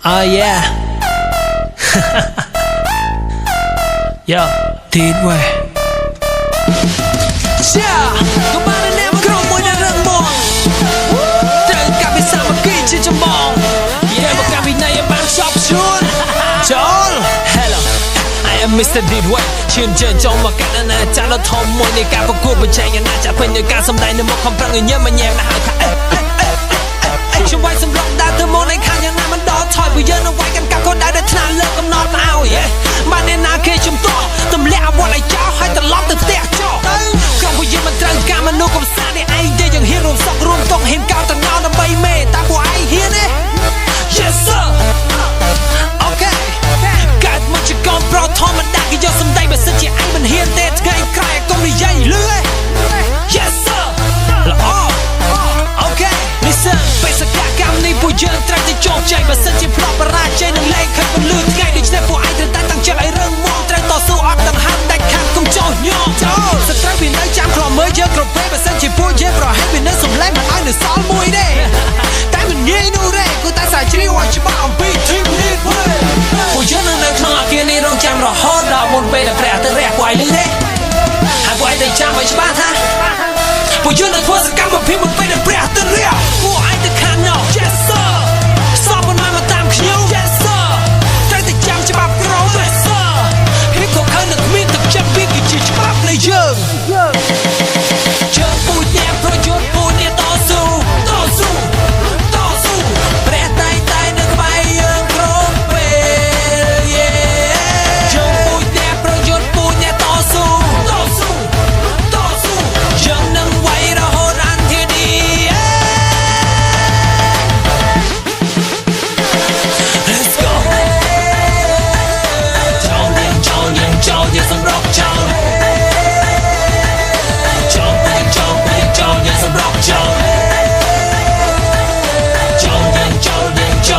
Oh yeah Yo Did way Yeah Các bạn anh emក្រុមមួយដែលរឹងមាំត្រូវការវិសាមគ្គីជាចម្បង Yeah មកកម្មវិធីឲ្យបានខ្ជាប់ខ្ជួនចូល Hello I am Mr. Didway ឈានជើងចូលមកកាត់ណាចាស់ដ៏ធំមួយនៃការប្រកួតប្រជែងយ៉ាងណាចាស់ពេញនៃការសម្ដែងនៅមុខខំប្រឹងញញឹមញែមណាស់ហៅថាខ្ញុំវាយសម្លក់ដើរទៅមុនឯខាងយ៉ាងណាមិនដល់ថយព្រោះយើងនៅវាយកាន់កាប់ក៏ដែរថ្នាក់លើកំណត់មកឲ្យបានអ្នកណាគេជំទាស់ទម្លាក់អាវុធឲ្យចោលហើយត្រឡប់ទៅផ្ទះចោលក្រុមពួកយើងមិនត្រូវការមនុស្សកំសាន្តឯឯងទេយើងហ៊ានរួមសក់រួមតុកហ៊ានកោតតណោដើម្បីមេតាពួកឯងហ៊ានទេ Yes sir Okay កើតមកជាកូនប្រុសធម្មតាគេយកសម្ដីបើសិនជាឯងមិនហ៊ានទេថ្ងៃក្រោយកុំនិយាយលឺឯង Yes sir ល្អ Okay Listen បេសកកម្មនេះពួកយើងត្រូវតែជោគជ័យបើសិនជាផ្លោះបរាជ័យនឹងលែងឃើញពន្លឺថ្ងៃដូច្នេះពួកឯងត្រូវតែតាំងចិត្តឲ្យរឹងមាំត្រូវតស៊ូអត់ដង្ហើមដាច់ខាតកុំចោលញោមចូលសត្រូវវានៅចាំខ្លោមើលយើងគ្រប់ពេលបើសិនជាពួកយើងប្រហែលវានៅសំឡេងមិនឲ្យនៅសល់មួយទេតែមិនងាយនោះទេគួរតែសាជ្រាវឲ្យច្បាស់អំពី Team Leadway ពួកយើងនៅក្នុងអគារនេះរងចាំរហូតដល់មុនពេលដែលព្រះអាទិត្យរះពួកឯងលឺទេហើយពួកឯងតែចាំឲ្យច្បាស់ថាពួកយើងនឹងធ្វើសកម្មភាពមុនពេលដែលព្រះអាទិត្យរះពួកឯងទៅខាងនោះ Yes sir សពប៉ុន្មានមកតាមខ្ញុំ Yes sir ត្រូវតែចាំច្បាប់ក្រម Yes sir ភាពខុសខើនឹងគ្មានទឹកចិត្តវាគឺជាច្បាប់នៃយើងជើងពូជអ្នកប្រយុទ្ធពូជអ្នកតស៊ូព្រះតែនៅក្បែរយើងគ្រប់ពេលជើងពូជអ្នកប្រយុទ្ធពូជអ្នកតស៊ូយើងនឹងវាយរហូតអន្ធានី Let's go ចូលយើងសម្រុកចូលយើងសម្រុកចូ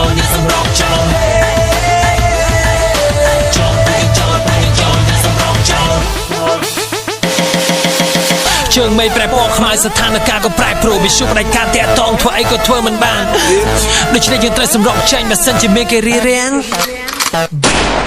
លយើងសម្រុកចូលជើងមេប្រែពណ៌ខ្មៅស្ថានភាពក៏ប្រែប្រួលវិសុខផ្ដាច់ការតាក់តងធ្វើអីក៏ធ្វើមិនបានដូច្នេះយើងត្រូវសម្រុកចេញបើសិនជាមានគេរារាំង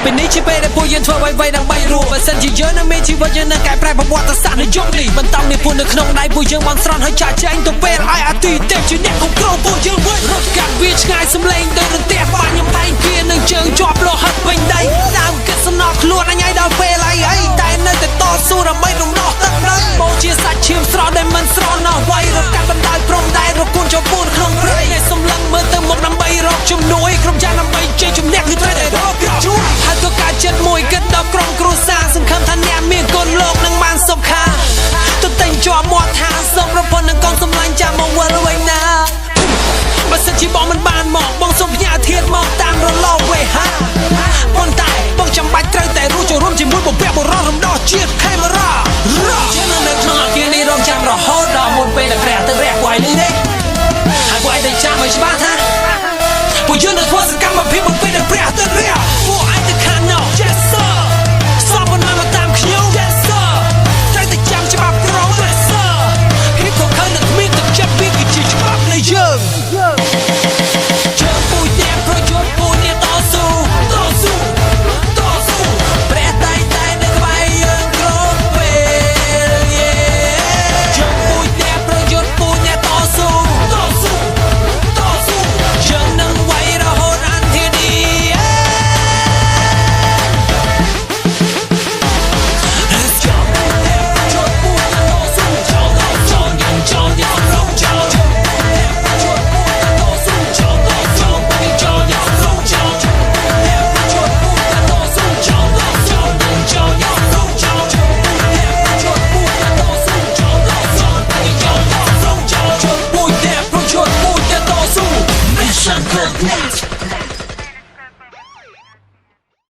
ពេលនេះជាពេលដែលពួកយើងធ្វើអ្វីៗដើម្បីរស់បើសិនជាយើងនៅមានជីវិតយើងនឹងកែប្រែប្រវត្តិសាស្ត្រនៃយុគនេះបន្តនេះពួកនៅក្នុងដៃពួកយើងបានស្រន់ហើយចាក់ចែងទៅពេលឲ្យអាទិទេពជាអ្នកគ្រប់គ្រងពួកយើងវិញរត់កាត់វាឆ្ងាយសម្លេងទៅរន្ទះបាញ់ខ្ញុំបែងគៀនឹងជើងជាប់លោហិតពេញដីដើមគិតសំណល់ខ្លួនអញឲ្យដល់ពេលអីតែនៅតែតស៊ូដើម្បីរំដោះទឹកដីបូជាសាច់ឈាមស្រស់ដែលមិនស្រស់ណោះវាយរត់កាត់បណ្ដោយព្រំដែនរកូនចូលពូនក្នុងព្រៃអ្នកសម្លឹងមើលទៅមុខដើម្បីរកជំនួយក្រុមយ៉ាងដើម្បីជ័យជំនះគឺត្រូវតែរកជួយហើយក៏ការចិត្តមួយគិតដល់ក្រុមគ្រួសារសង្ឃឹមថាអ្នកមានកូនលោកនឹងបានសុខខាទៅតែងជាប់មាត់ថាសុំប្រពន្ធនឹងកូនសម្លាញ់ចាំមកវិលវិញណាបើសិនជាបងមិនបានមកបងសុំផ្ញើធាតមកតាមរលកវេហាប៉ុន្តែបងចាំបាច់ត្រូវតែរស់ចូលរួមជាមួយបំពាក់បរោះរំដោះជាតិ